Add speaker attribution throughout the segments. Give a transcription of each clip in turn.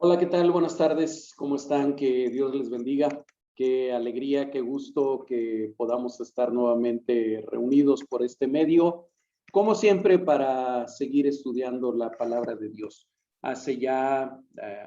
Speaker 1: Hola, ¿qué tal? Buenas tardes. ¿Cómo están? Que Dios les bendiga. Qué alegría, qué gusto que podamos estar nuevamente reunidos por este medio, como siempre, para seguir estudiando la palabra de Dios. Hace ya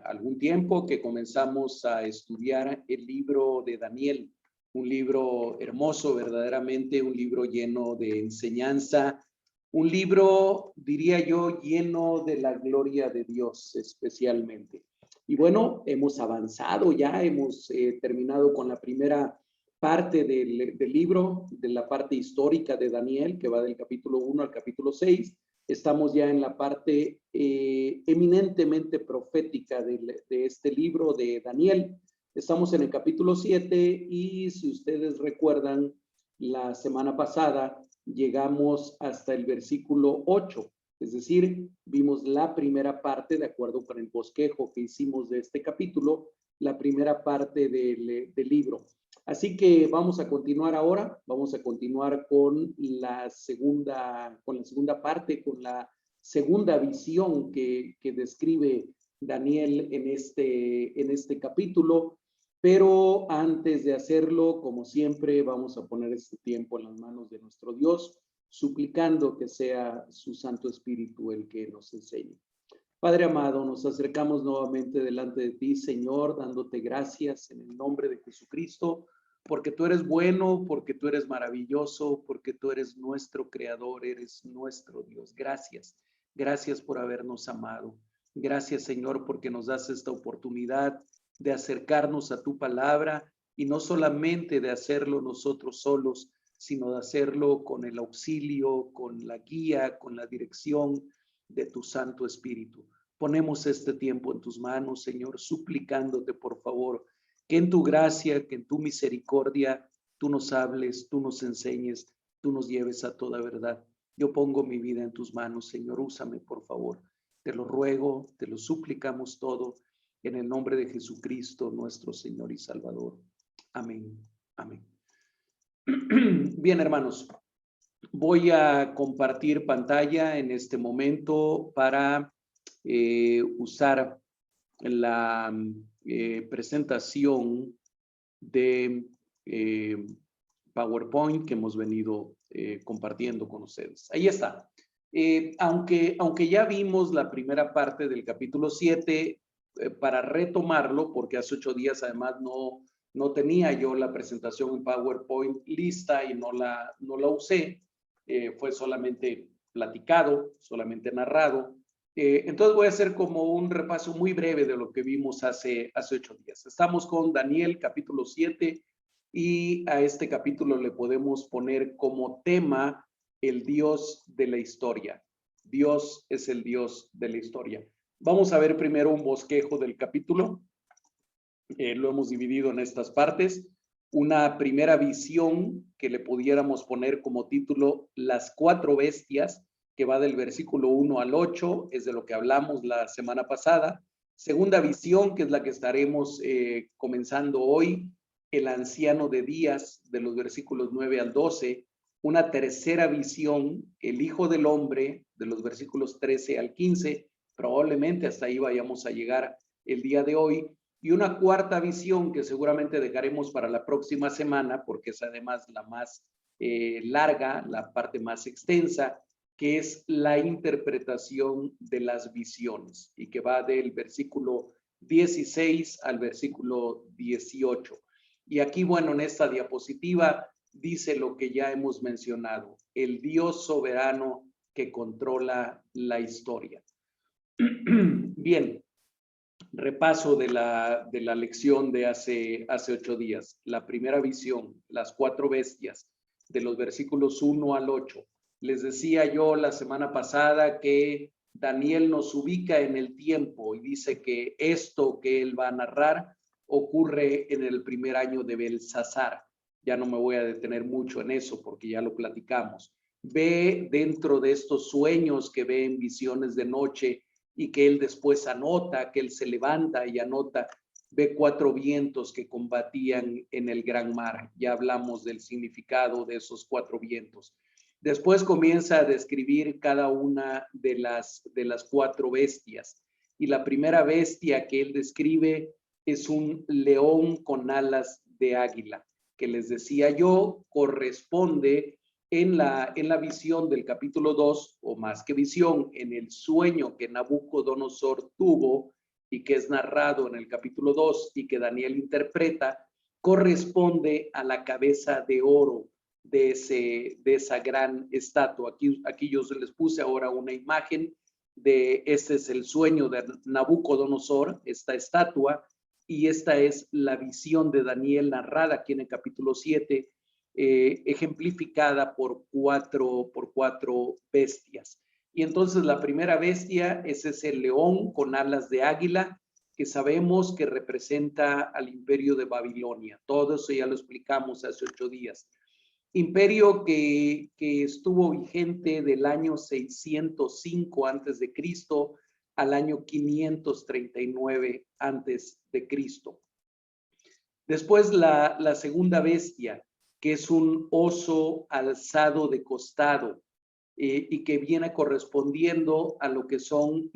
Speaker 1: algún tiempo que comenzamos a estudiar el libro de Daniel, un libro hermoso, verdaderamente, un libro lleno de enseñanza, un libro, diría yo, lleno de la gloria de Dios especialmente. Y bueno, hemos avanzado ya, hemos terminado con la primera parte del libro, de la parte histórica de Daniel, que va del capítulo 1 al capítulo 6. Estamos ya en la parte eminentemente profética de este libro de Daniel. Estamos en el capítulo 7 y si ustedes recuerdan, la semana pasada llegamos hasta el versículo 8. Es decir, vimos la primera parte, de acuerdo con el bosquejo que hicimos de este capítulo, la primera parte del libro. Así que vamos a continuar ahora, vamos a continuar con la segunda parte, con la segunda visión que describe Daniel en este capítulo. Pero antes de hacerlo, como siempre, vamos a poner este tiempo en las manos de nuestro Dios, suplicando que sea su Santo Espíritu el que nos enseñe. Padre amado, nos acercamos nuevamente delante de ti, Señor, dándote gracias en el nombre de Jesucristo, porque tú eres bueno, porque tú eres maravilloso, porque tú eres nuestro creador, eres nuestro Dios. Gracias, gracias por habernos amado. Gracias, Señor, porque nos das esta oportunidad de acercarnos a tu palabra y no solamente de hacerlo nosotros solos, sino de hacerlo con el auxilio, con la guía, con la dirección de tu Santo Espíritu. Ponemos este tiempo en tus manos, Señor, suplicándote, por favor, que en tu gracia, que en tu misericordia, tú nos hables, tú nos enseñes, tú nos lleves a toda verdad. Yo pongo mi vida en tus manos, Señor, úsame, por favor. Te lo ruego, te lo suplicamos todo, en el nombre de Jesucristo, nuestro Señor y Salvador. Amén. Amén. Bien, hermanos, voy a compartir pantalla en este momento para usar la presentación de PowerPoint que hemos venido compartiendo con ustedes. Ahí está. Aunque ya vimos la primera parte del capítulo 7, para retomarlo, porque hace 8 días además no tenía yo la presentación en PowerPoint lista y no la usé, fue solamente platicado, solamente narrado. Entonces voy a hacer como un repaso muy breve de lo que vimos hace 8 días. Estamos con Daniel capítulo 7 y a este capítulo le podemos poner como tema el Dios de la historia. Dios es el Dios de la historia. Vamos a ver primero un bosquejo del capítulo. Lo hemos dividido en estas partes. Una primera visión que le pudiéramos poner como título Las 4 bestias, que va del versículo 1 al 8, es de lo que hablamos la semana pasada. Segunda visión, que es la que estaremos comenzando hoy, el anciano de días, de los versículos 9 al 12. Una tercera visión, el hijo del hombre, de los versículos 13 al 15. Probablemente hasta ahí vayamos a llegar el día de hoy. Y una cuarta visión que seguramente dejaremos para la próxima semana, porque es además la más larga, la parte más extensa, que es la interpretación de las visiones y que va del versículo 16 al versículo 18. Y aquí, bueno, en esta diapositiva dice lo que ya hemos mencionado, el Dios soberano que controla la historia. Bien. Repaso de la lección de hace 8 días. La primera visión, las 4 bestias, de los versículos 1 al 8. Les decía yo la semana pasada que Daniel nos ubica en el tiempo y dice que esto que él va a narrar ocurre en el primer año de Belsasar. Ya no me voy a detener mucho en eso porque ya lo platicamos. Ve dentro de estos sueños que ve en visiones de noche y que él después anota, que él se levanta y anota, ve 4 vientos que combatían en el gran mar. Ya hablamos del significado de esos 4 vientos. Después comienza a describir cada una de las 4 bestias y la primera bestia que él describe es un león con alas de águila, que les decía yo, corresponde en la visión del capítulo 2, o más que visión, en el sueño que Nabucodonosor tuvo y que es narrado en el capítulo 2 y que Daniel interpreta, corresponde a la cabeza de oro de esa gran estatua. Aquí yo les puse ahora una imagen de este es el sueño de Nabucodonosor, esta estatua, y esta es la visión de Daniel narrada aquí en el capítulo 7, ejemplificada por cuatro bestias. Y entonces la primera bestia es ese león con alas de águila, que sabemos que representa al imperio de Babilonia. Todo eso ya lo explicamos hace 8 días. Imperio que estuvo vigente del año 605 antes de Cristo al año 539 antes de Cristo. Después la segunda bestia, que es un oso alzado de costado y que viene correspondiendo a lo que son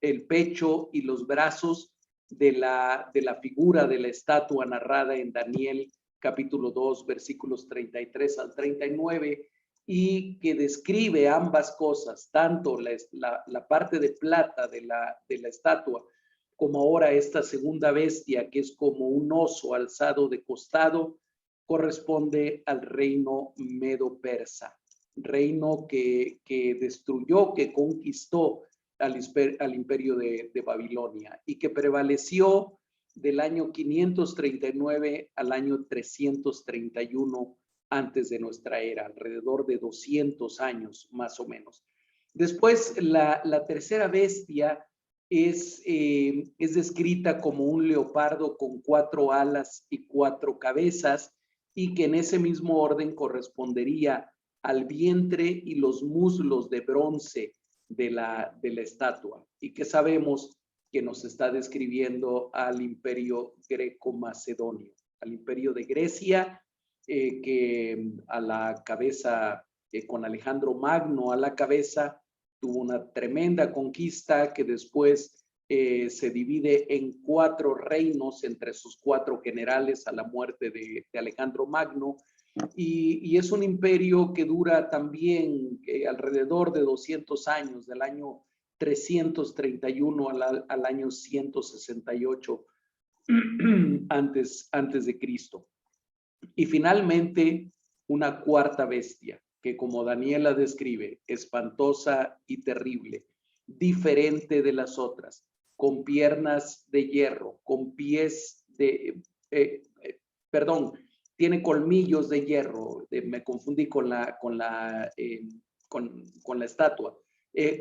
Speaker 1: el pecho y los brazos de la figura de la estatua narrada en Daniel capítulo 2, versículos 33 al 39, y que describe ambas cosas, tanto la parte de plata de la estatua, como ahora esta segunda bestia, que es como un oso alzado de costado, corresponde al reino medo-persa, reino que destruyó, que conquistó al imperio de Babilonia y que prevaleció del año 539 al año 331 antes de nuestra era, alrededor de 200 años más o menos. Después, la tercera bestia es descrita como un leopardo con 4 alas y 4 cabezas, y que en ese mismo orden correspondería al vientre y los muslos de bronce de la estatua, y que sabemos que nos está describiendo al imperio greco-macedonio, al imperio de Grecia, que a la cabeza, con Alejandro Magno a la cabeza, tuvo una tremenda conquista que después se divide en 4 reinos entre sus 4 generales a la muerte de Alejandro Magno, y es un imperio que dura también alrededor de 200 años, del año 331 al año 168 antes de Cristo. Y finalmente, una cuarta bestia, que como Daniel la describe, espantosa y terrible, diferente de las otras, con piernas de hierro, con pies de, tiene colmillos de hierro, me confundí con la estatua.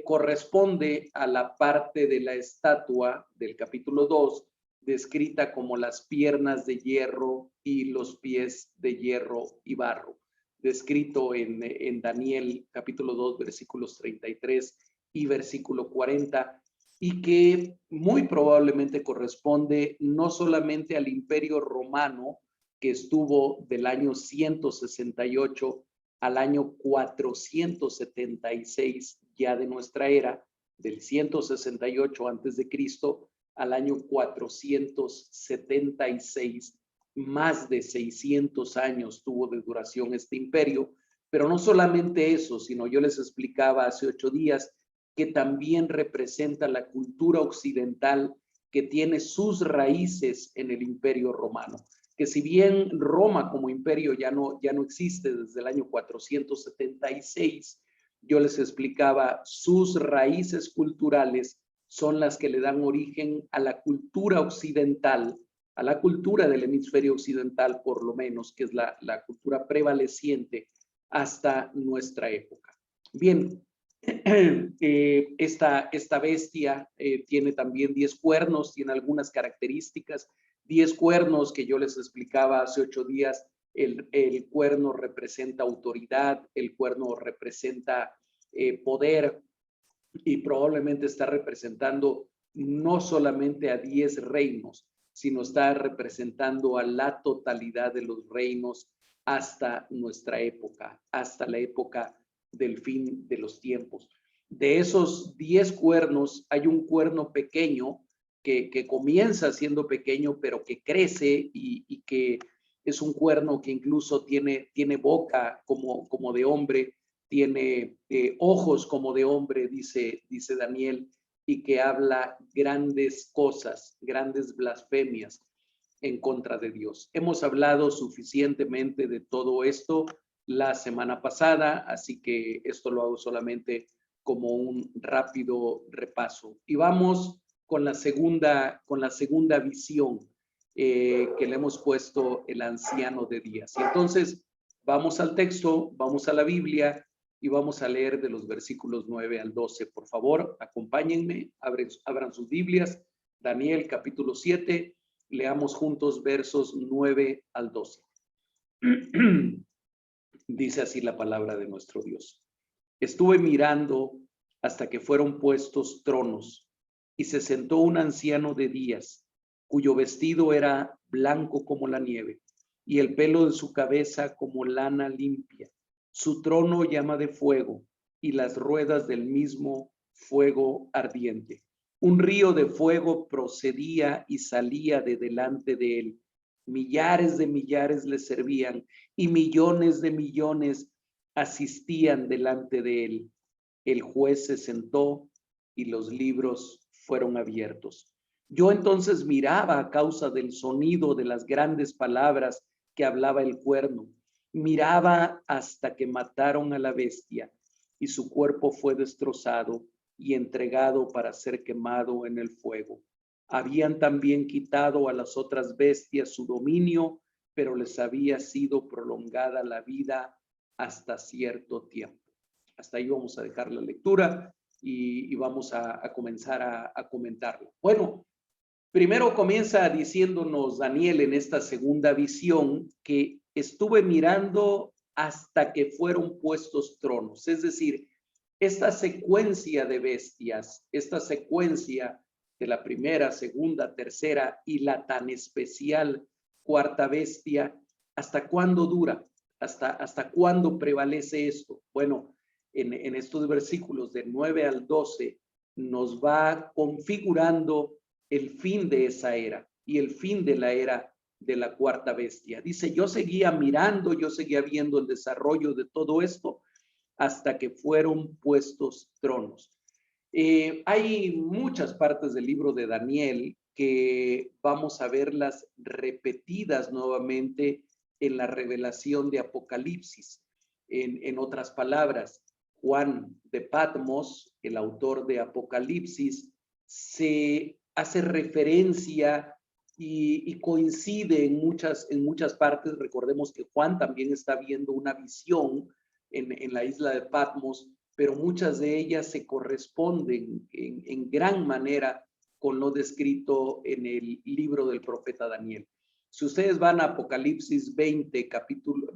Speaker 1: Corresponde a la parte de la estatua del capítulo 2, descrita como las piernas de hierro y los pies de hierro y barro, descrito en Daniel capítulo 2, versículos 33 y versículo 40, y que muy probablemente corresponde no solamente al imperio romano, que estuvo del año 168 al año 476 ya de nuestra era, del 168 antes de Cristo al año 476, más de 600 años tuvo de duración este imperio. Pero no solamente eso, sino yo les explicaba hace 8 días que también representa la cultura occidental que tiene sus raíces en el imperio romano, que si bien Roma como imperio ya no existe desde el año 476, yo les explicaba, sus raíces culturales son las que le dan origen a la cultura occidental, a la cultura del hemisferio occidental por lo menos, que es la cultura prevaleciente hasta nuestra época. Bien, esta bestia tiene también 10 cuernos, tiene algunas características. 10 cuernos que yo les explicaba hace 8 días. El cuerno representa autoridad, el cuerno representa poder, y probablemente está representando no solamente a 10 reinos, sino está representando a la totalidad de los reinos hasta nuestra época, hasta la época del fin de los tiempos. De esos 10 cuernos, hay un cuerno pequeño que comienza siendo pequeño, pero que crece y que es un cuerno que incluso tiene boca como de hombre, tiene ojos como de hombre, dice Daniel, y que habla grandes cosas, grandes blasfemias en contra de Dios. Hemos hablado suficientemente de todo esto la semana pasada, así que esto lo hago solamente como un rápido repaso. Y vamos con la segunda visión que le hemos puesto el anciano de días. Y entonces vamos al texto, vamos a la Biblia y vamos a leer de los versículos 9 al 12. Por favor, acompáñenme, abran sus Biblias. Daniel capítulo 7, leamos juntos versos 9 al 12. Dice así la palabra de nuestro Dios. Estuve mirando hasta que fueron puestos tronos, y se sentó un anciano de días, cuyo vestido era blanco como la nieve, y el pelo de su cabeza como lana limpia. Su trono llama de fuego, y las ruedas del mismo fuego ardiente. Un río de fuego procedía y salía de delante de él. Millares de millares le servían, y millones de millones asistían delante de él. El juez se sentó y los libros fueron abiertos. Yo entonces miraba a causa del sonido de las grandes palabras que hablaba el cuerno. Miraba hasta que mataron a la bestia y su cuerpo fue destrozado y entregado para ser quemado en el fuego. Habían también quitado a las otras bestias su dominio, pero les había sido prolongada la vida hasta cierto tiempo. Hasta ahí vamos a dejar la lectura y vamos a comenzar a comentarla. Bueno, primero comienza diciéndonos Daniel en esta segunda visión que estuve mirando hasta que fueron puestos tronos. Es decir, esta secuencia de bestias, esta secuencia de la primera, segunda, tercera y la tan especial cuarta bestia, ¿hasta cuándo dura? ¿Hasta cuándo prevalece esto? Bueno, en estos versículos de 9 al 12 nos va configurando el fin de esa era y el fin de la era de la cuarta bestia. Dice, yo seguía mirando, yo seguía viendo el desarrollo de todo esto hasta que fueron puestos tronos. Hay muchas partes del libro de Daniel que vamos a verlas repetidas nuevamente en la revelación de Apocalipsis. En otras palabras, Juan de Patmos, el autor de Apocalipsis, se hace referencia y coincide en muchas partes. Recordemos que Juan también está viendo una visión en la isla de Patmos, pero muchas de ellas se corresponden en gran manera con lo descrito en el libro del profeta Daniel. Si ustedes van a Apocalipsis 20,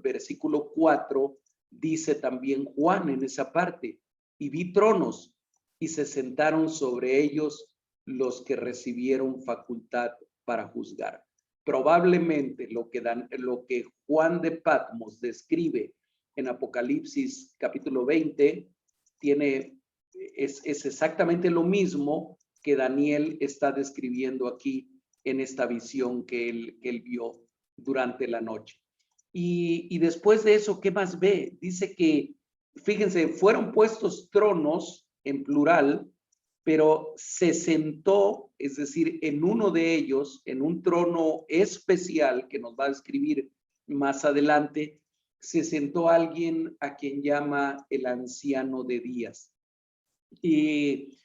Speaker 1: versículo 4, dice también Juan en esa parte, y vi tronos y se sentaron sobre ellos los que recibieron facultad para juzgar. Probablemente lo que Juan de Patmos describe en Apocalipsis capítulo 20 es exactamente lo mismo que Daniel está describiendo aquí en esta visión que él vio durante la noche. Y después de eso, ¿qué más ve? Dice que, fíjense, fueron puestos tronos en plural, pero se sentó, es decir, en uno de ellos, en un trono especial que nos va a describir más adelante, se sentó alguien a quien llama el anciano de días. Y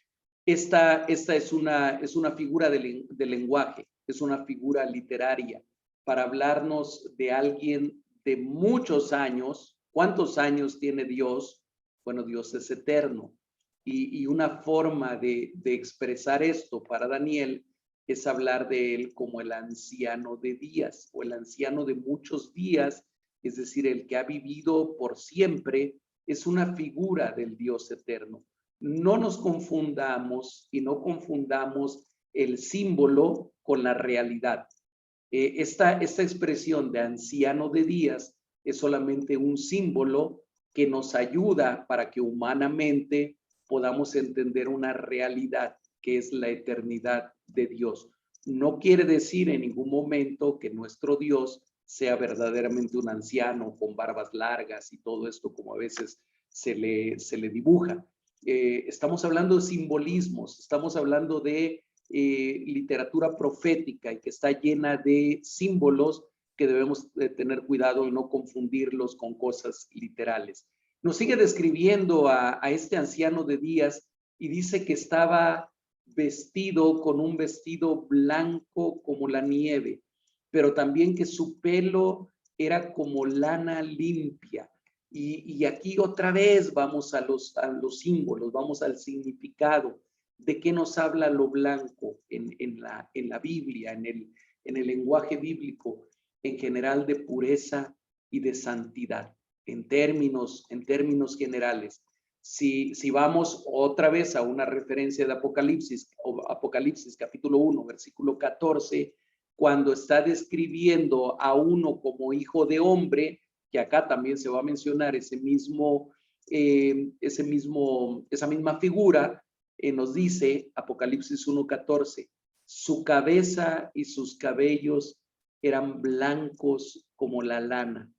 Speaker 1: esta es una figura de lenguaje, es una figura literaria para hablarnos de alguien de muchos años. ¿Cuántos años tiene Dios? Bueno, Dios es eterno. Y una forma de expresar esto para Daniel es hablar de él como el anciano de días o el anciano de muchos días, es decir, el que ha vivido por siempre. Es una figura del Dios eterno. No nos confundamos y no confundamos el símbolo con la realidad. Esta expresión de anciano de días es solamente un símbolo que nos ayuda para que humanamente podamos entender una realidad que es la eternidad de Dios. No quiere decir en ningún momento que nuestro Dios sea verdaderamente un anciano con barbas largas y todo esto como a veces se le dibuja. Estamos hablando de simbolismos, estamos hablando de literatura profética y que está llena de símbolos que debemos tener cuidado y no confundirlos con cosas literales. Nos sigue describiendo a este anciano de días y dice que estaba vestido con un vestido blanco como la nieve, pero también que su pelo era como lana limpia. Y aquí otra vez vamos a los símbolos, vamos al significado de qué nos habla lo blanco en la Biblia, en el lenguaje bíblico, en general de pureza y de santidad, en términos generales. Si vamos otra vez a una referencia de Apocalipsis capítulo 1, versículo 14, cuando está describiendo a uno como hijo de hombre, que acá también se va a mencionar esa misma figura, nos dice Apocalipsis 1:14, su cabeza y sus cabellos eran blancos como la lana,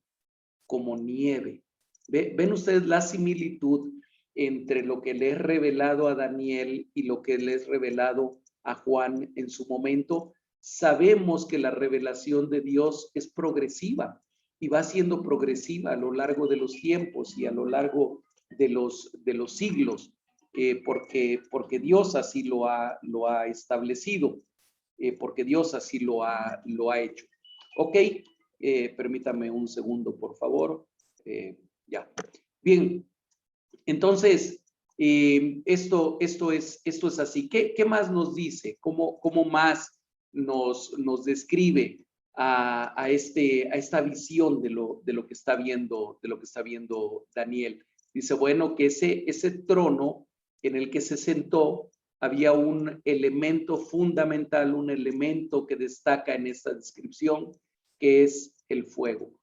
Speaker 1: como nieve. ¿Ven ustedes la similitud entre lo que le es revelado a Daniel y lo que le es revelado a Juan en su momento? Sabemos que la revelación de Dios es progresiva y va siendo progresiva a lo largo de los tiempos y a lo largo de los siglos, porque Dios así lo ha establecido, porque Dios así lo ha hecho. Ok, permítame un segundo, por favor. Ya. Bien, entonces, esto es así. ¿Qué más nos dice? ¿Cómo más nos describe a esta visión de lo que está viendo, Daniel? Dice, bueno, que ese trono en el que se sentó, había un elemento fundamental, un elemento que destaca en esta descripción, que es el fuego.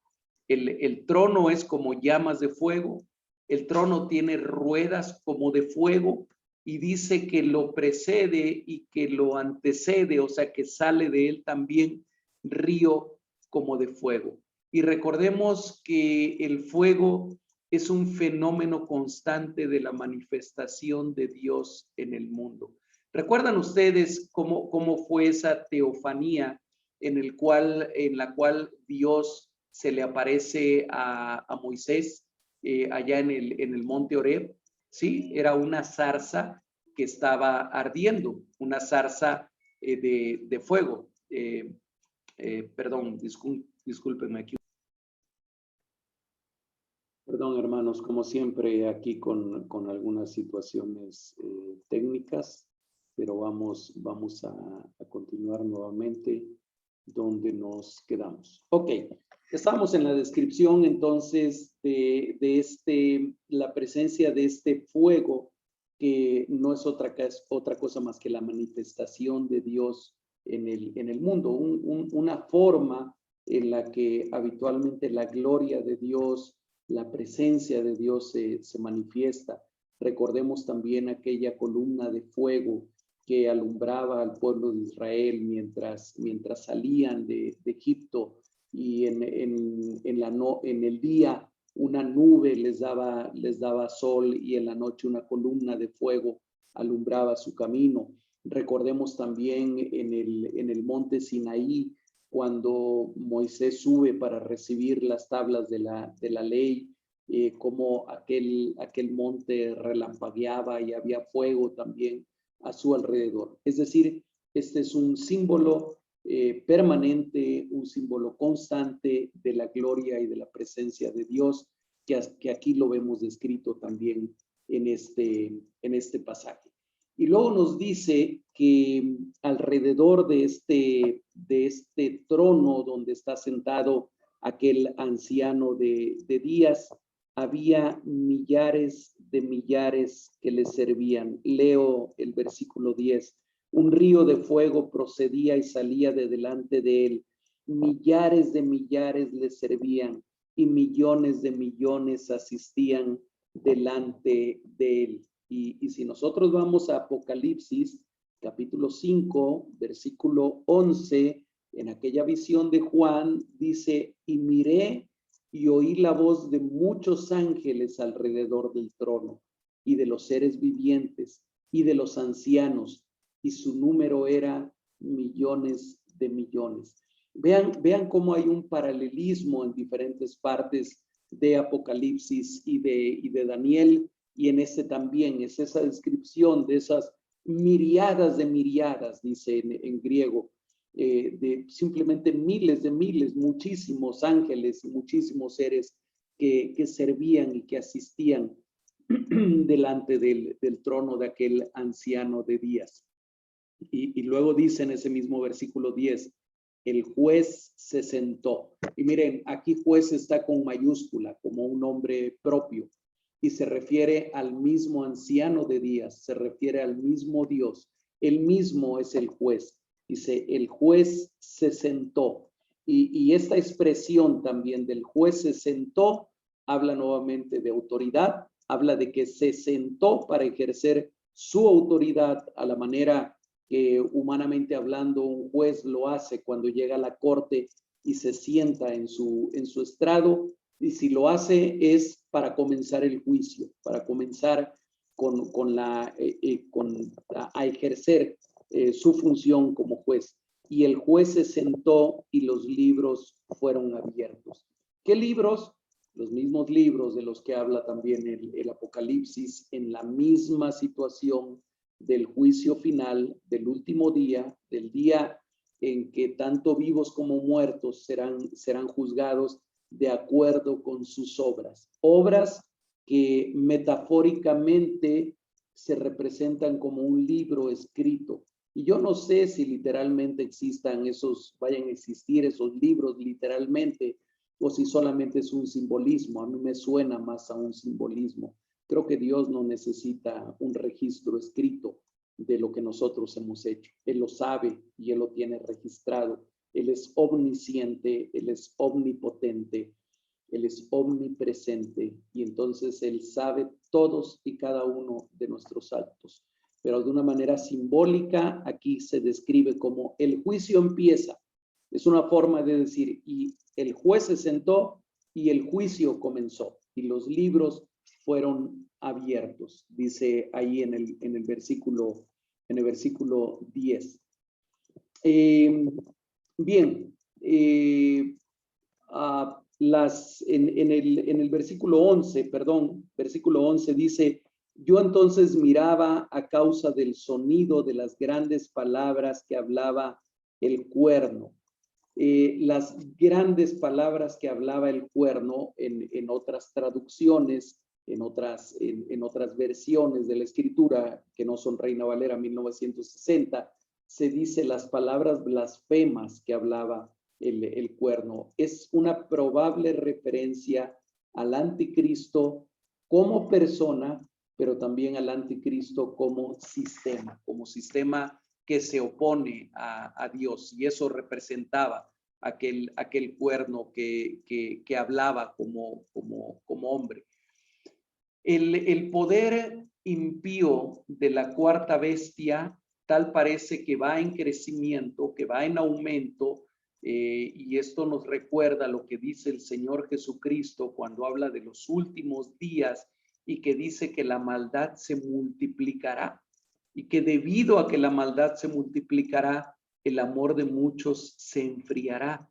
Speaker 1: El trono es como llamas de fuego, el trono tiene ruedas como de fuego y dice que lo precede y que lo antecede, o sea que sale de él también río como de fuego. Y recordemos que el fuego es un fenómeno constante de la manifestación de Dios en el mundo. ¿Recuerdan ustedes cómo fue esa teofanía en la cual Dios se le aparece a Moisés allá en el monte Horeb? Sí, era una zarza que estaba ardiendo, una zarza de fuego. Perdón, discúlpenme aquí. Perdón, hermanos, como siempre aquí con algunas situaciones técnicas, pero vamos a continuar nuevamente donde nos quedamos. Ok, estamos en la descripción entonces de la presencia de este fuego, que no es otra cosa más que la manifestación de Dios en el mundo, una forma en la que habitualmente la gloria de Dios, la presencia de Dios se manifiesta. Recordemos también aquella columna de fuego que alumbraba al pueblo de Israel mientras salían de Egipto, y en el día una nube les daba sol y en la noche una columna de fuego alumbraba su camino. Recordemos también en el monte Sinaí, cuando Moisés sube para recibir las tablas de la ley, como aquel monte relampagueaba y había fuego también a su alrededor. Es decir, este es un símbolo permanente, un símbolo constante de la gloria y de la presencia de Dios, que aquí lo vemos descrito también en este pasaje. Y luego nos dice que alrededor de este trono donde está sentado aquel anciano de días, había millares de millares que le servían. Leo el versículo 10. Un río de fuego procedía y salía de delante de él. Millares de millares le servían y millones de millones asistían delante de él. Y si nosotros vamos a Apocalipsis, capítulo 5, versículo 11, en aquella visión de Juan, dice, y miré y oí la voz de muchos ángeles alrededor del trono, y de los seres vivientes, y de los ancianos, y su número era millones de millones. Vean cómo hay un paralelismo en diferentes partes de Apocalipsis y de Daniel, y en este también es esa descripción de esas miriadas, dice en griego, de simplemente miles de miles, muchísimos ángeles y muchísimos seres que servían y que asistían delante del trono de aquel anciano de días. Y luego dice en ese mismo versículo 10, el juez se sentó. Y miren, aquí juez está con mayúscula, como un nombre propio, y se refiere al mismo anciano de días, se refiere al mismo Dios. Él mismo es el juez. Dice, el juez se sentó. Y esta expresión también del juez se sentó, habla nuevamente de autoridad, habla de que se sentó para ejercer su autoridad a la manera que humanamente hablando un juez lo hace cuando llega a la corte y se sienta en su estrado, y si lo hace es para comenzar el juicio, para comenzar a ejercer su función como juez. Y el juez se sentó y los libros fueron abiertos. ¿Qué libros? Los mismos libros de los que habla también el Apocalipsis, en la misma situación del juicio final, del último día, del día en que tanto vivos como muertos serán juzgados de acuerdo con sus obras. Obras que metafóricamente se representan como un libro escrito. Y yo no sé si literalmente vayan a existir esos libros literalmente, o si solamente es un simbolismo. A mí me suena más a un simbolismo. Creo que Dios no necesita un registro escrito de lo que nosotros hemos hecho. Él lo sabe y Él lo tiene registrado. Él es omnisciente, Él es omnipotente, Él es omnipresente, y entonces Él sabe todos y cada uno de nuestros actos. Pero de una manera simbólica, aquí se describe como el juicio empieza. Es una forma de decir, y el juez se sentó y el juicio comenzó, y los libros fueron abiertos, dice ahí en el versículo 10. Bien, en el versículo 11, versículo 11 dice, yo entonces miraba a causa del sonido de las grandes palabras que hablaba el cuerno. Las grandes palabras que hablaba el cuerno en otras traducciones, en otras versiones de la escritura que no son Reina Valera 1960, se dice las palabras blasfemas que hablaba el cuerno. Es una probable referencia al anticristo como persona, pero también al anticristo como sistema que se opone a Dios, y eso representaba aquel cuerno que hablaba como hombre. El poder impío de la cuarta bestia tal parece que va en crecimiento, que va en aumento, y esto nos recuerda lo que dice el Señor Jesucristo cuando habla de los últimos días y que dice que la maldad se multiplicará, y que debido a que la maldad se multiplicará, el amor de muchos se enfriará.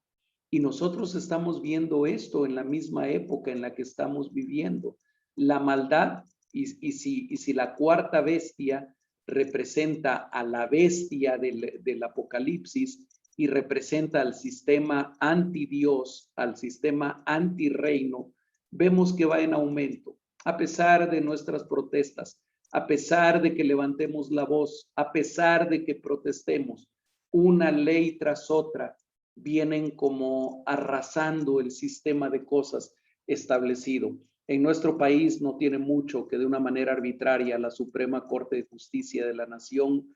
Speaker 1: Y nosotros estamos viendo esto en la misma época en la que estamos viviendo. La maldad, y si la cuarta bestia representa a la bestia del Apocalipsis y representa al sistema anti-Dios, al sistema anti-reino, vemos que va en aumento, a pesar de nuestras protestas, a pesar de que levantemos la voz, a pesar de que protestemos, una ley tras otra vienen como arrasando el sistema de cosas establecido. En nuestro país no tiene mucho que de una manera arbitraria la Suprema Corte de Justicia de la Nación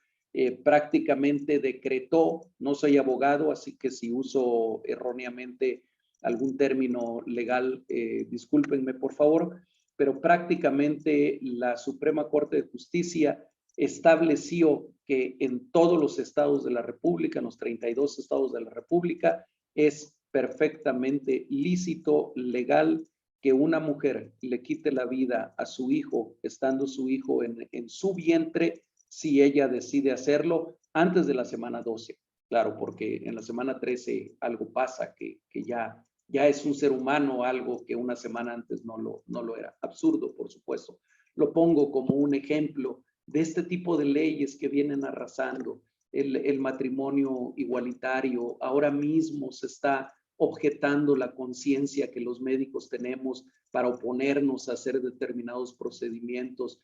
Speaker 1: prácticamente decretó, no soy abogado, así que si uso erróneamente algún término legal, discúlpenme por favor, pero prácticamente la Suprema Corte de Justicia estableció que en todos los estados de la República, en los 32 estados de la República, es perfectamente lícito, legal, que una mujer le quite la vida a su hijo, estando su hijo en su vientre, si ella decide hacerlo antes de la semana 12. Claro, porque en la semana 13 algo pasa que ya es un ser humano, algo que una semana antes no lo era. Absurdo, por supuesto. Lo pongo como un ejemplo de este tipo de leyes que vienen arrasando. El matrimonio igualitario, ahora mismo se está objetando la conciencia que los médicos tenemos para oponernos a hacer determinados procedimientos.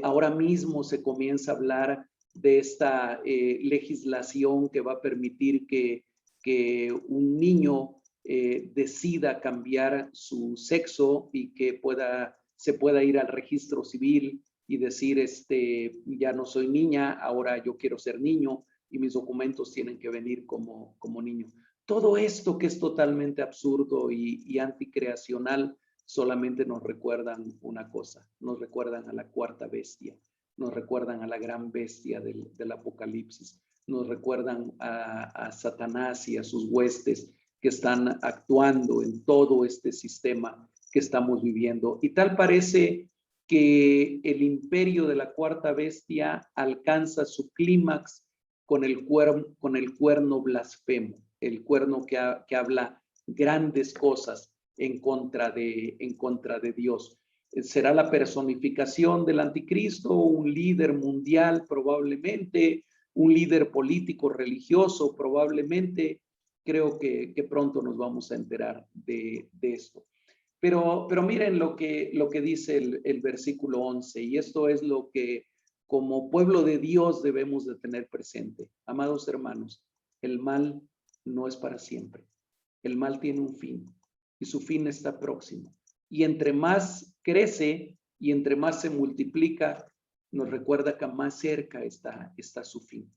Speaker 1: Ahora mismo se comienza a hablar de esta legislación que va a permitir que un niño decida cambiar su sexo y que se pueda ir al registro civil y decir, ya no soy niña, ahora yo quiero ser niño y mis documentos tienen que venir como niño. Todo esto que es totalmente absurdo y anticreacional solamente nos recuerdan una cosa, nos recuerdan a la cuarta bestia, nos recuerdan a la gran bestia del Apocalipsis, nos recuerdan a Satanás y a sus huestes que están actuando en todo este sistema que estamos viviendo. Y tal parece que el imperio de la cuarta bestia alcanza su clímax con el cuerno blasfemo, el cuerno que habla grandes cosas en contra de Dios. Será la personificación del anticristo, un líder mundial probablemente, un líder político religioso probablemente. Creo que pronto nos vamos a enterar de esto. Pero miren lo que dice el versículo 11, y esto es lo que como pueblo de Dios debemos de tener presente. Amados hermanos, el mal no es para siempre. El mal tiene un fin y su fin está próximo. Y entre más crece y entre más se multiplica, nos recuerda que más cerca está su fin.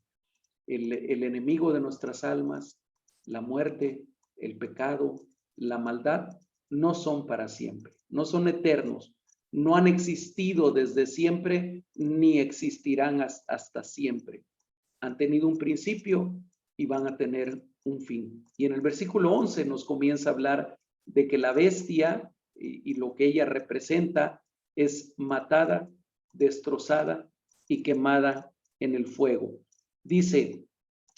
Speaker 1: El enemigo de nuestras almas, la muerte, el pecado, la maldad, no son para siempre, no son eternos, no han existido desde siempre ni existirán hasta siempre. Han tenido un principio y van a tener un fin. Y en el versículo 11 nos comienza a hablar de que la bestia y lo que ella representa es matada, destrozada y quemada en el fuego. Dice,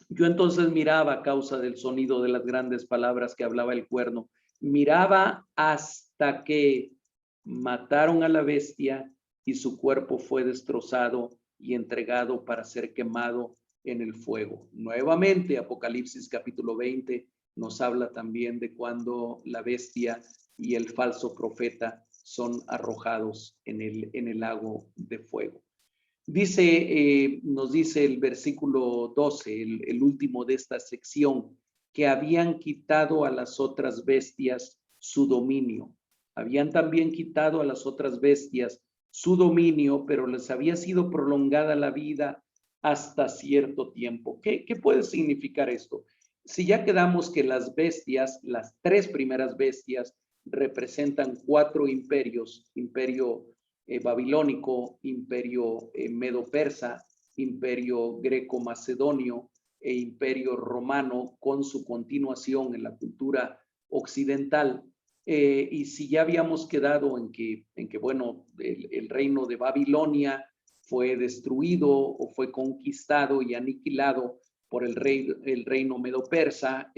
Speaker 1: yo entonces miraba a causa del sonido de las grandes palabras que hablaba el cuerno, miraba hasta que mataron a la bestia y su cuerpo fue destrozado y entregado para ser quemado en el fuego. Nuevamente, Apocalipsis capítulo 20 nos habla también de cuando la bestia y el falso profeta son arrojados en el lago de fuego. Nos dice el versículo 12, el último de esta sección, que habían quitado a las otras bestias su dominio. Habían también quitado a las otras bestias su dominio, pero les había sido prolongada la vida hasta cierto tiempo. ¿Qué puede significar esto? Si ya quedamos que las bestias, las tres primeras bestias, representan 4 imperios, imperio babilónico, imperio medo-persa, imperio greco-macedonio e imperio romano con su continuación en la cultura occidental. Y si ya habíamos quedado en que bueno, el reino de Babilonia fue destruido o fue conquistado y aniquilado por el reino medo-persa,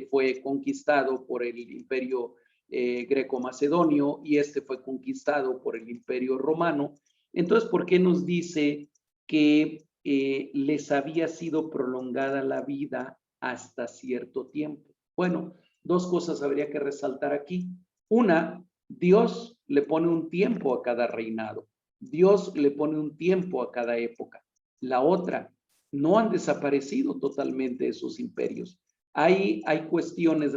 Speaker 1: fue conquistado por el imperio greco-macedonio y fue conquistado por el imperio romano. Entonces, ¿por qué nos dice que les había sido prolongada la vida hasta cierto tiempo? Bueno, 2 cosas habría que resaltar aquí. Una, Dios le pone un tiempo a cada reinado. Dios le pone un tiempo a cada época. La otra, no han desaparecido totalmente esos imperios. Hay cuestiones,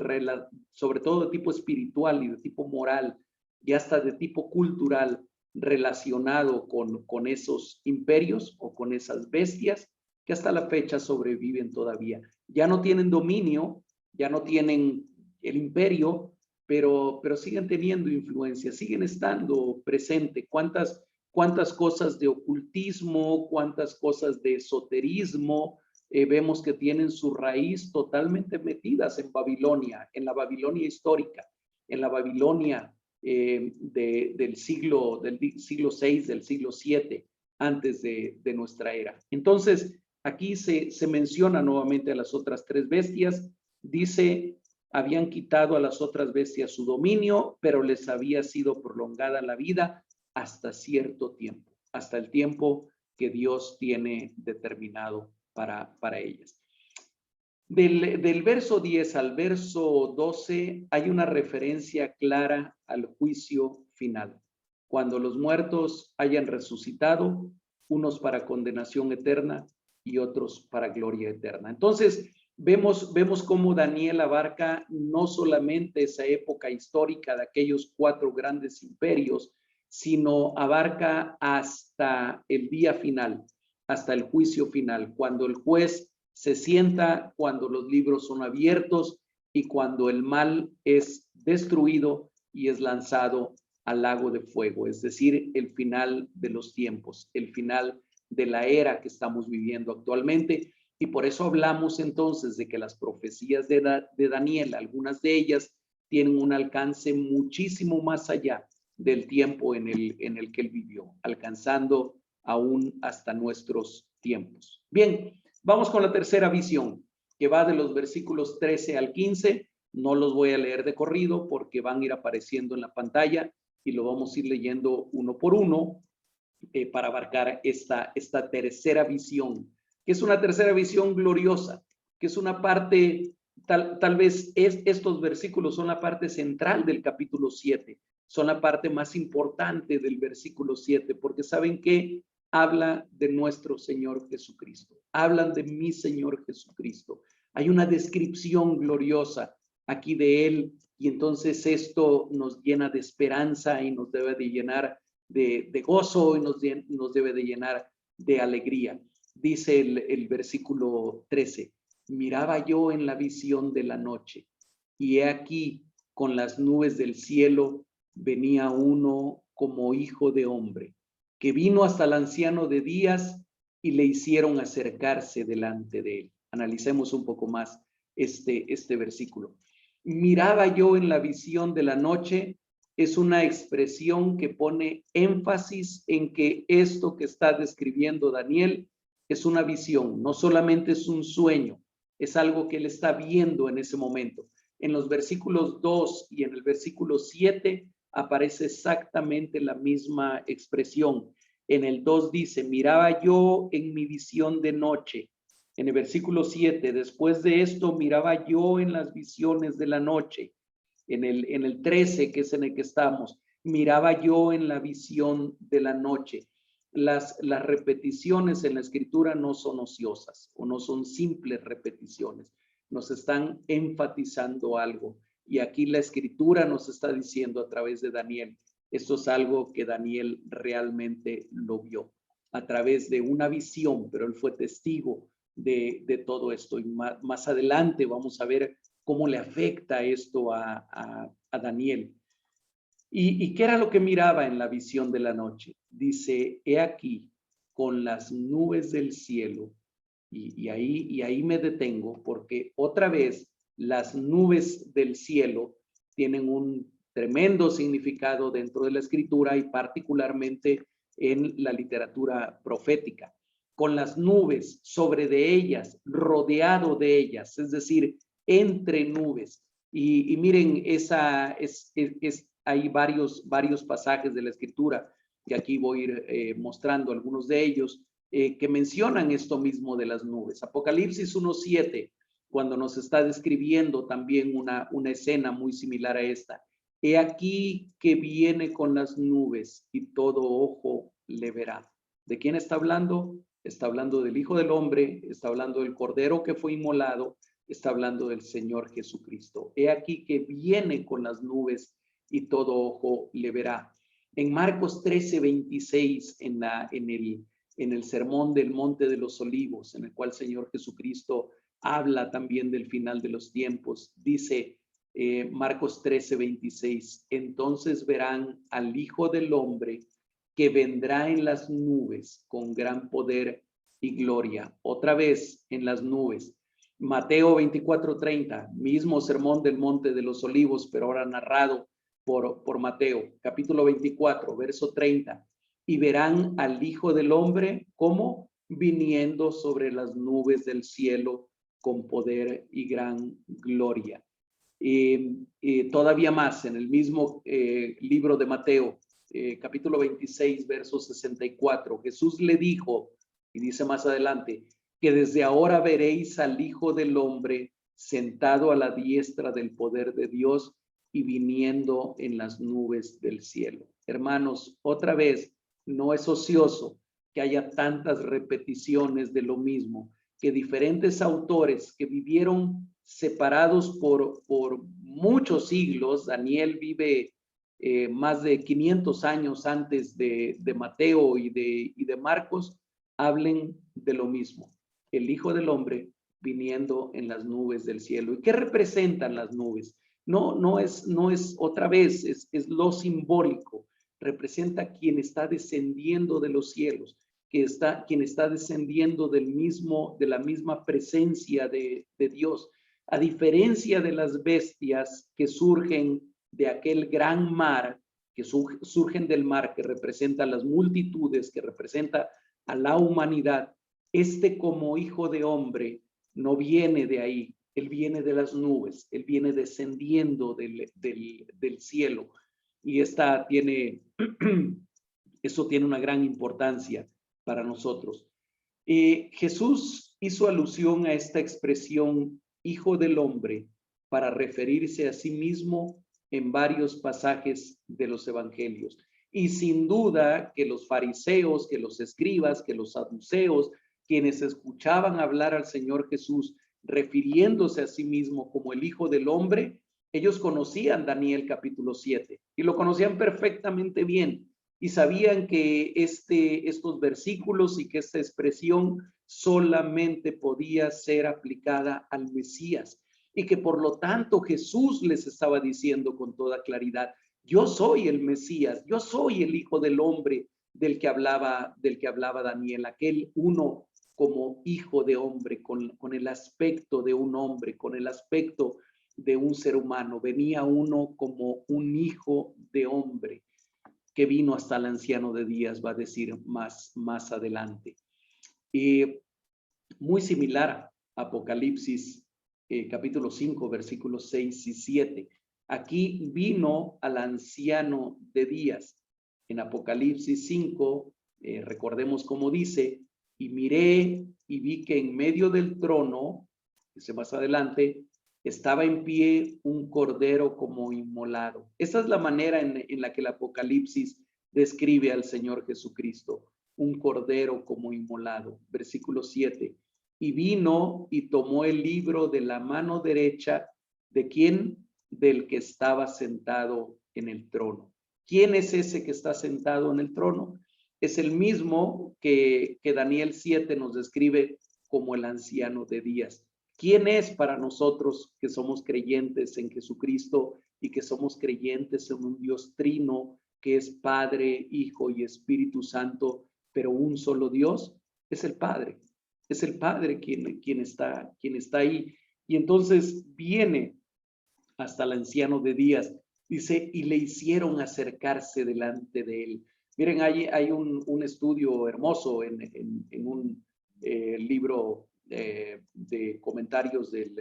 Speaker 1: sobre todo de tipo espiritual y de tipo moral, y hasta de tipo cultural, relacionado con esos imperios o con esas bestias, que hasta la fecha sobreviven todavía. Ya no tienen dominio, ya no tienen el imperio, pero siguen teniendo influencia, siguen estando presentes. ¿Cuántas cosas de ocultismo, cuántas cosas de esoterismo vemos que tienen su raíz totalmente metidas en Babilonia, en la Babilonia histórica, en la Babilonia del siglo VI, del siglo VII, antes de nuestra era? Entonces, aquí se menciona nuevamente a las otras tres bestias. Dice, habían quitado a las otras bestias su dominio, pero les había sido prolongada la vida hasta cierto tiempo, hasta el tiempo que Dios tiene determinado para ellas. Del verso 10 al verso 12 hay una referencia clara al juicio final, cuando los muertos hayan resucitado, unos para condenación eterna y otros para gloria eterna. Entonces, vemos cómo Daniel abarca no solamente esa época histórica de aquellos 4 grandes imperios, sino abarca hasta el día final, hasta el juicio final, cuando el juez se sienta, cuando los libros son abiertos y cuando el mal es destruido y es lanzado al lago de fuego, es decir, el final de los tiempos, el final de la era que estamos viviendo actualmente. Y por eso hablamos entonces de que las profecías de Daniel, algunas de ellas tienen un alcance muchísimo más allá del tiempo en el que él vivió, alcanzando aún hasta nuestros tiempos. Bien, vamos con la tercera visión, que va de los versículos 13 al 15. No los voy a leer de corrido porque van a ir apareciendo en la pantalla y lo vamos a ir leyendo uno por uno para abarcar esta tercera visión, que es una tercera visión gloriosa, que es una parte, tal vez estos versículos son la parte central del capítulo 7, son la parte más importante del versículo 7, porque saben que habla de nuestro Señor Jesucristo, hablan de mi Señor Jesucristo. Hay una descripción gloriosa aquí de Él, y entonces esto nos llena de esperanza y nos debe de llenar de gozo y nos debe de llenar de alegría. Dice el versículo 13, miraba yo en la visión de la noche, y he aquí con las nubes del cielo venía uno como hijo de hombre, que vino hasta el anciano de días y le hicieron acercarse delante de él. Analicemos un poco más este versículo. Miraba yo en la visión de la noche es una expresión que pone énfasis en que esto que está describiendo Daniel es una visión, no solamente es un sueño, es algo que él está viendo en ese momento. En los versículos 2 y en el versículo 7 aparece exactamente la misma expresión. En el 2 dice, miraba yo en mi visión de noche. En el versículo 7, después de esto miraba yo en las visiones de la noche. En el 13, que es en el que estamos, miraba yo en la visión de la noche. Las repeticiones en la escritura no son ociosas o no son simples repeticiones, nos están enfatizando algo. Y aquí la escritura nos está diciendo a través de Daniel, esto es algo que Daniel realmente lo vio a través de una visión, pero él fue testigo de todo esto. Y más adelante vamos a ver cómo le afecta esto a Daniel. ¿Y qué era lo que miraba en la visión de la noche? Dice, he aquí con las nubes del cielo, y ahí me detengo, porque otra vez las nubes del cielo tienen un tremendo significado dentro de la escritura y particularmente en la literatura profética. Con las nubes, sobre de ellas, rodeado de ellas, es decir, entre nubes. Y miren, hay varios pasajes de la escritura, y aquí voy a ir mostrando algunos de ellos, que mencionan esto mismo de las nubes. Apocalipsis 1:7, cuando nos está describiendo también una escena muy similar a esta. He aquí que viene con las nubes y todo ojo le verá. ¿De quién está hablando? Está hablando del Hijo del Hombre, está hablando del Cordero que fue inmolado, está hablando del Señor Jesucristo. He aquí que viene con las nubes y todo ojo le verá. En Marcos 13:26, en el sermón del Monte de los Olivos, en el cual el Señor Jesucristo habla también del final de los tiempos, dice, Marcos 13:26. Entonces verán al Hijo del Hombre que vendrá en las nubes con gran poder y gloria. Otra vez en las nubes. Mateo 24:30, mismo sermón del Monte de los Olivos, pero ahora narrado por Mateo, capítulo 24, verso 30. Y verán al Hijo del Hombre como viniendo sobre las nubes del cielo con poder y gran gloria. Todavía más, en el mismo libro de Mateo, capítulo 26, verso 64, Jesús le dijo, y dice más adelante, que desde ahora veréis al Hijo del Hombre sentado a la diestra del poder de Dios y viniendo en las nubes del cielo. Hermanos, otra vez, no es ocioso que haya tantas repeticiones de lo mismo, que diferentes autores que vivieron separados por muchos siglos. Daniel vive más de 500 años antes de Mateo y de Marcos, hablen de lo mismo, el Hijo del Hombre viniendo en las nubes del cielo. ¿Y qué representan las nubes? No es otra vez, es lo simbólico. Representa quien está descendiendo de los cielos, quien está descendiendo de la misma presencia de Dios. A diferencia de las bestias que surgen de aquel gran mar, que surgen del mar, que representa las multitudes, que representa a la humanidad, como hijo de hombre no viene de ahí, él viene de las nubes, él viene descendiendo del cielo. Y eso tiene una gran importancia para nosotros. Jesús hizo alusión a esta expresión Hijo del Hombre para referirse a sí mismo en varios pasajes de los evangelios. Y sin duda que los fariseos, que los escribas, que los saduceos, quienes escuchaban hablar al Señor Jesús refiriéndose a sí mismo como el Hijo del Hombre, ellos conocían Daniel capítulo 7 y lo conocían perfectamente bien y sabían que estos versículos y que esta expresión solamente podía ser aplicada al Mesías y que por lo tanto Jesús les estaba diciendo con toda claridad: yo soy el Mesías, yo soy el Hijo del Hombre del que hablaba Daniel, aquel uno como hijo de hombre, con el aspecto de un hombre, con el aspecto de un ser humano. Venía uno como un hijo de hombre que vino hasta el anciano de días, va a decir más adelante. Muy similar a Apocalipsis capítulo 5, versículos 6 y 7. Aquí vino al anciano de días. En Apocalipsis 5, recordemos cómo dice: y miré y vi que en medio del trono, dice más adelante, estaba en pie un cordero como inmolado. Esa es la manera en la que el Apocalipsis describe al Señor Jesucristo, un cordero como inmolado. Versículo 7. Y vino y tomó el libro de la mano derecha de ¿quién? Del que estaba sentado en el trono. ¿Quién es ese que está sentado en el trono? Es el mismo que Daniel 7 nos describe como el anciano de días. ¿Quién es para nosotros que somos creyentes en Jesucristo y que somos creyentes en un Dios trino que es Padre, Hijo y Espíritu Santo, pero un solo Dios? Es el Padre. Es el Padre quien está ahí. Y entonces viene hasta el anciano de días. Dice, y le hicieron acercarse delante de él. Miren, hay un estudio hermoso en un libro de comentarios del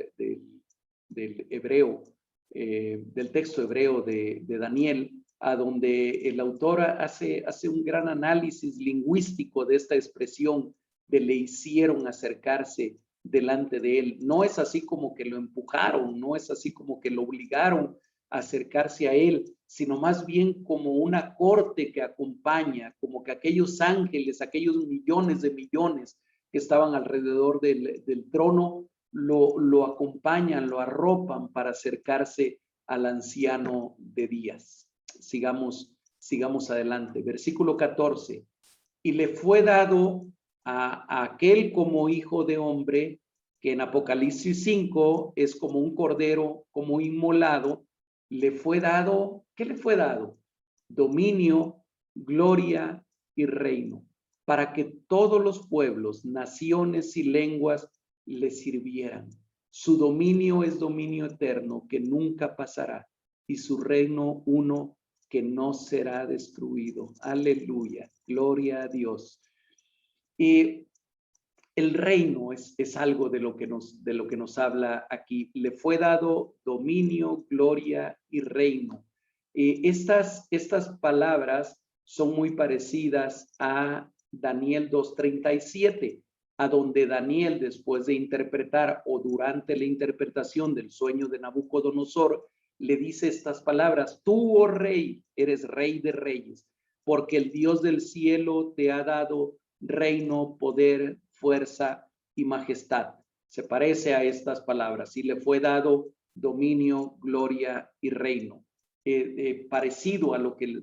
Speaker 1: hebreo, del texto hebreo de Daniel, a donde el autor hace un gran análisis lingüístico de esta expresión de le hicieron acercarse delante de él. No es así como que lo empujaron, no es así como que lo obligaron a acercarse a él, sino más bien como una corte que acompaña, como que aquellos ángeles, aquellos millones de millones que estaban alrededor del trono, lo acompañan, lo arropan para acercarse al anciano de días. Sigamos adelante. Versículo 14. Y le fue dado a aquel como hijo de hombre que en Apocalipsis 5 es como un cordero, como inmolado, le fue dado, ¿qué le fue dado? Dominio, gloria y reino, para que todos los pueblos, naciones y lenguas le sirvieran. Su dominio es dominio eterno que nunca pasará y su reino uno que no será destruido. Aleluya, gloria a Dios. Y el reino es algo de lo que nos habla aquí. Le fue dado dominio, gloria y reino. Estas palabras son muy parecidas a Daniel 2:37, a donde Daniel, después de interpretar o durante la interpretación del sueño de Nabucodonosor, le dice estas palabras: tú, oh rey, eres rey de reyes, porque el Dios del cielo te ha dado reino, poder, fuerza y majestad. Se parece a estas palabras. Y le fue dado dominio, gloria y reino. Parecido a lo que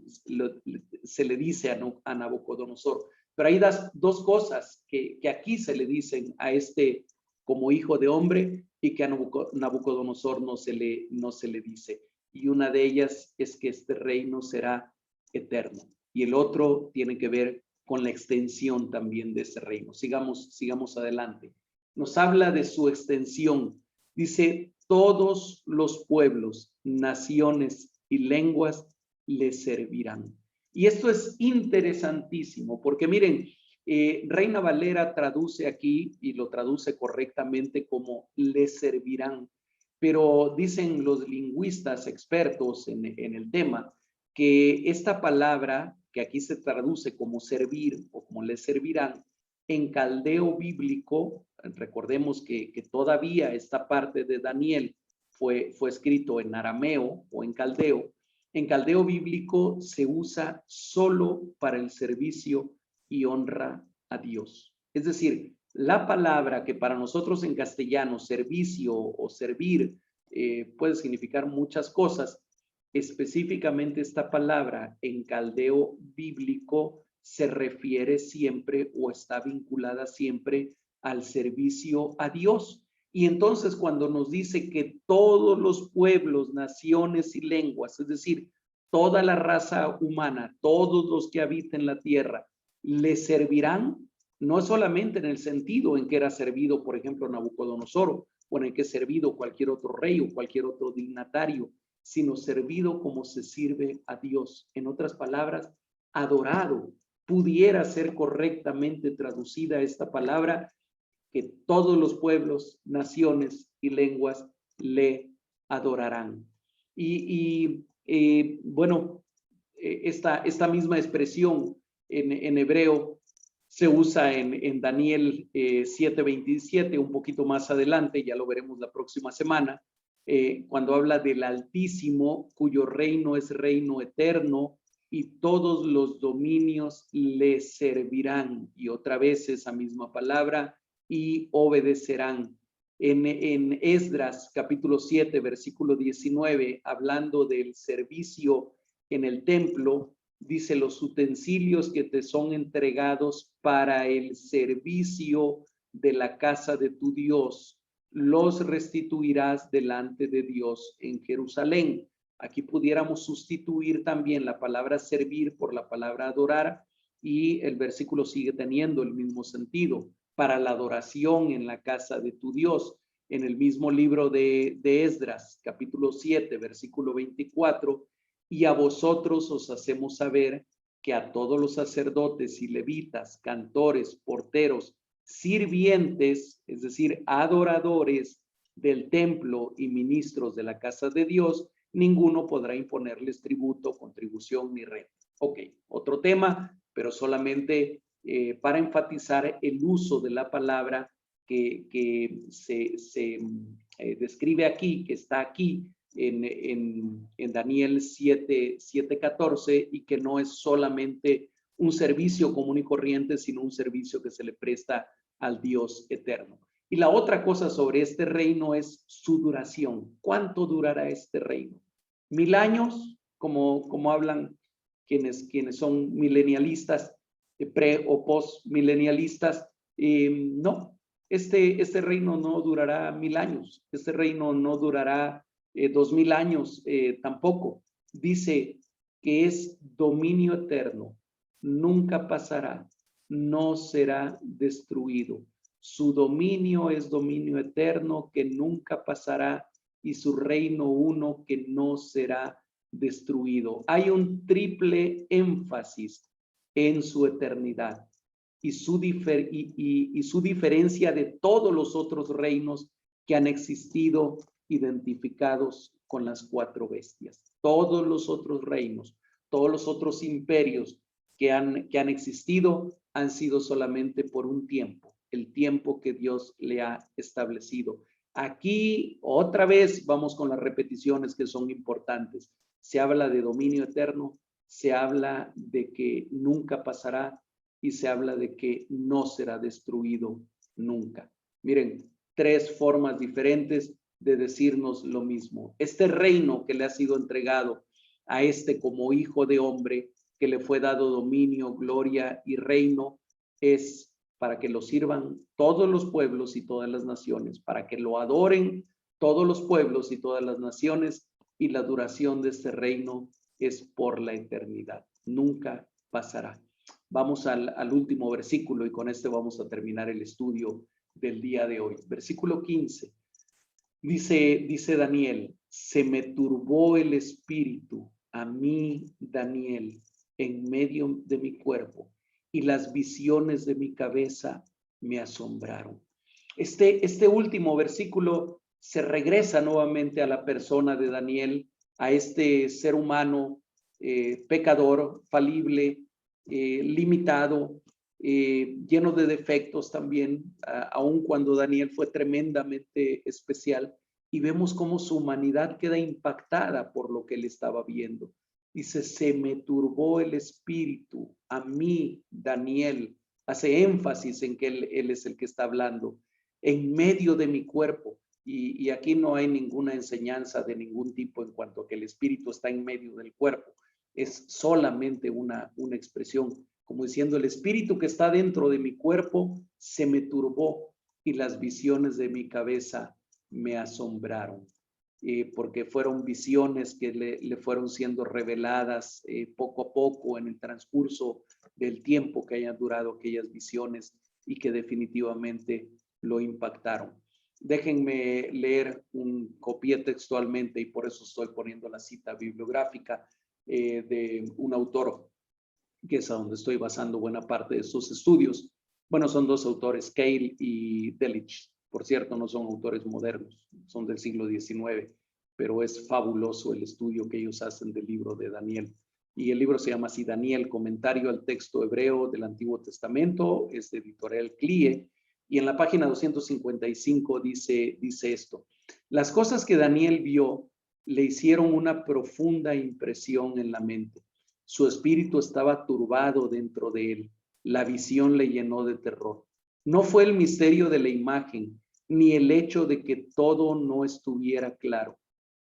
Speaker 1: se le dice a Nabucodonosor. Pero hay dos cosas que aquí se le dicen a este como hijo de hombre y que a Nabucodonosor no se le dice. Y una de ellas es que este reino será eterno. Y el otro tiene que ver con la extensión también de ese reino. Sigamos adelante. Nos habla de su extensión. Dice, todos los pueblos, naciones y lenguas le servirán. Y esto es interesantísimo, porque miren, Reina Valera traduce aquí, y lo traduce correctamente como le servirán, pero dicen los lingüistas expertos en el tema, que esta palabra, que aquí se traduce como servir o como le servirán, en caldeo bíblico, recordemos que todavía esta parte de Daniel fue escrito en arameo o en caldeo bíblico se usa solo para el servicio y honra a Dios. Es decir, la palabra que para nosotros en castellano, servicio o servir, puede significar muchas cosas. Específicamente esta palabra en caldeo bíblico se refiere siempre o está vinculada siempre al servicio a Dios. Y entonces cuando nos dice que todos los pueblos, naciones y lenguas, es decir, toda la raza humana, todos los que habiten la tierra, le servirán, no solamente en el sentido en que era servido, por ejemplo, Nabucodonosor, o en el que es servido cualquier otro rey o cualquier otro dignatario, sino servido como se sirve a Dios. En otras palabras, adorado. Pudiera ser correctamente traducida esta palabra, que todos los pueblos, naciones y lenguas le adorarán. Bueno, esta misma expresión en hebreo se usa en Daniel 7:27, un poquito más adelante, ya lo veremos la próxima semana, cuando habla del Altísimo, cuyo reino es reino eterno y todos los dominios le servirán. Y otra vez esa misma palabra, y obedecerán. En Esdras capítulo 7, versículo 19, hablando del servicio en el templo, dice: los utensilios que te son entregados para el servicio de la casa de tu Dios, los restituirás delante de Dios en Jerusalén. Aquí pudiéramos sustituir también la palabra servir por la palabra adorar, y el versículo sigue teniendo el mismo sentido, para la adoración en la casa de tu Dios. En el mismo libro de Esdras, capítulo 7, versículo 24, y a vosotros os hacemos saber que a todos los sacerdotes y levitas, cantores, porteros, sirvientes, es decir, adoradores del templo y ministros de la casa de Dios, ninguno podrá imponerles tributo, contribución ni renta. Ok, otro tema, pero solamente para enfatizar el uso de la palabra que se describe aquí, que está aquí en Daniel 7:14, y que no es solamente un servicio común y corriente, sino un servicio que se le presta al Dios eterno. Y la otra cosa sobre este reino es su duración. ¿Cuánto durará este reino? ¿1000 años? Como hablan quienes son milenialistas, pre o post milenialistas. No, Este reino no durará 1000 años, este reino no durará 2000 años tampoco. Dice que es dominio eterno, nunca pasará, no será destruido. Su dominio es dominio eterno que nunca pasará y su reino uno que no será destruido. Hay un triple énfasis en su eternidad y su diferencia de todos los otros reinos que han existido identificados con las 4 bestias. Todos los otros reinos, todos los otros imperios que han existido han sido solamente por un tiempo, el tiempo que Dios le ha establecido. Aquí otra vez vamos con las repeticiones que son importantes. Se habla de dominio eterno, se habla de que nunca pasará y se habla de que no será destruido nunca. Miren, 3 formas diferentes de decirnos lo mismo. Este reino que le ha sido entregado a este como hijo de hombre, que le fue dado dominio, gloria y reino, es para que lo sirvan todos los pueblos y todas las naciones, para que lo adoren todos los pueblos y todas las naciones, y la duración de este reino es por la eternidad. Nunca pasará. Vamos al último versículo y con este vamos a terminar el estudio del día de hoy. Versículo 15. Dice Daniel, se me turbó el espíritu a mí, Daniel, en medio de mi cuerpo, y las visiones de mi cabeza me asombraron. Este último versículo se regresa nuevamente a la persona de Daniel, a este ser humano pecador, falible, limitado, lleno de defectos también, aun cuando Daniel fue tremendamente especial, y vemos cómo su humanidad queda impactada por lo que él estaba viendo. Dice, se me turbó el espíritu, a mí, Daniel, hace énfasis en que él es el que está hablando, en medio de mi cuerpo, y aquí no hay ninguna enseñanza de ningún tipo en cuanto a que el espíritu está en medio del cuerpo, es solamente una expresión, como diciendo, el espíritu que está dentro de mi cuerpo se me turbó y las visiones de mi cabeza me asombraron, porque fueron visiones que le fueron siendo reveladas poco a poco en el transcurso del tiempo que hayan durado aquellas visiones y que definitivamente lo impactaron. Déjenme leer copié textualmente y por eso estoy poniendo la cita bibliográfica de un autor que es a donde estoy basando buena parte de estos estudios. Bueno, son 2 autores, Cale y Delitzsch. Por cierto, no son autores modernos, son del siglo XIX, pero es fabuloso el estudio que ellos hacen del libro de Daniel. Y el libro se llama así, Daniel, comentario al texto hebreo del Antiguo Testamento, es de editorial CLIE, y en la página 255 dice esto. Las cosas que Daniel vio le hicieron una profunda impresión en la mente. Su espíritu estaba turbado dentro de él. La visión le llenó de terror. No fue el misterio de la imagen, ni el hecho de que todo no estuviera claro.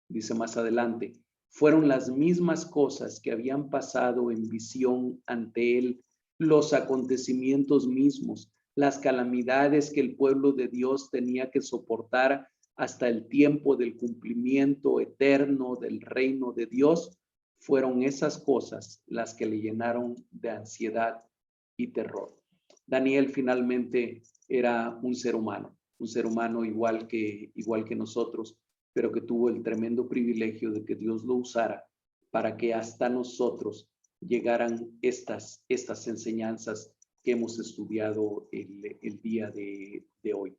Speaker 1: Dice más adelante, fueron las mismas cosas que habían pasado en visión ante él, los acontecimientos mismos, las calamidades que el pueblo de Dios tenía que soportar hasta el tiempo del cumplimiento eterno del reino de Dios. Fueron esas cosas las que le llenaron de ansiedad y terror. Daniel finalmente era un ser humano igual que nosotros, pero que tuvo el tremendo privilegio de que Dios lo usara para que hasta nosotros llegaran estas enseñanzas que hemos estudiado el día de hoy.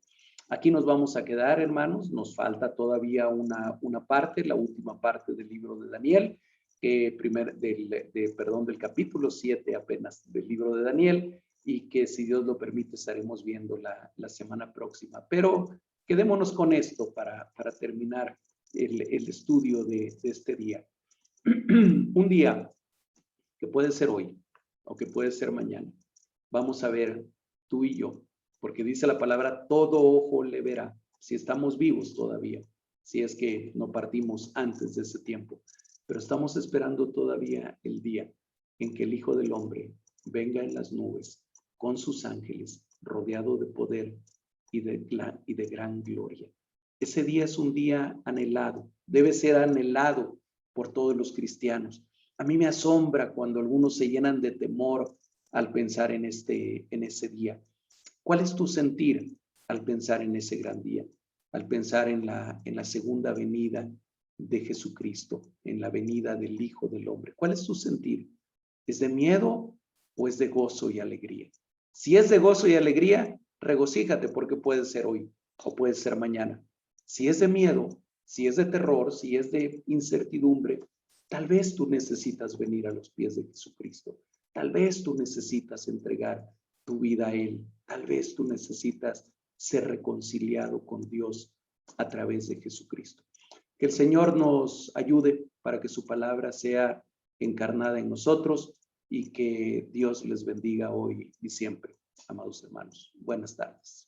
Speaker 1: Aquí nos vamos a quedar, hermanos. Nos falta todavía una parte, la última parte del libro de Daniel, del capítulo 7 apenas del libro de Daniel, y que si Dios lo permite estaremos viendo la semana próxima. Pero quedémonos con esto para terminar el estudio de este día. Un día que puede ser hoy o que puede ser mañana, vamos a ver tú y yo, porque dice la palabra, todo ojo le verá, si estamos vivos todavía, si es que no partimos antes de ese tiempo, pero estamos esperando todavía el día en que el Hijo del Hombre venga en las nubes con sus ángeles, rodeado de poder y de gran gloria. Ese día es un día anhelado, debe ser anhelado por todos los cristianos. A mí me asombra cuando algunos se llenan de temor al pensar en ese día. ¿Cuál es tu sentir al pensar en ese gran día? Al pensar en la segunda venida de Jesucristo, en la venida del Hijo del Hombre. ¿Cuál es tu sentir? ¿Es de miedo o es de gozo y alegría? Si es de gozo y alegría, regocíjate porque puede ser hoy o puede ser mañana. Si es de miedo, si es de terror, si es de incertidumbre, tal vez tú necesitas venir a los pies de Jesucristo. Tal vez tú necesitas entregar tu vida a Él. Tal vez tú necesitas ser reconciliado con Dios a través de Jesucristo. Que el Señor nos ayude para que su palabra sea encarnada en nosotros y que Dios les bendiga hoy y siempre, amados hermanos. Buenas tardes.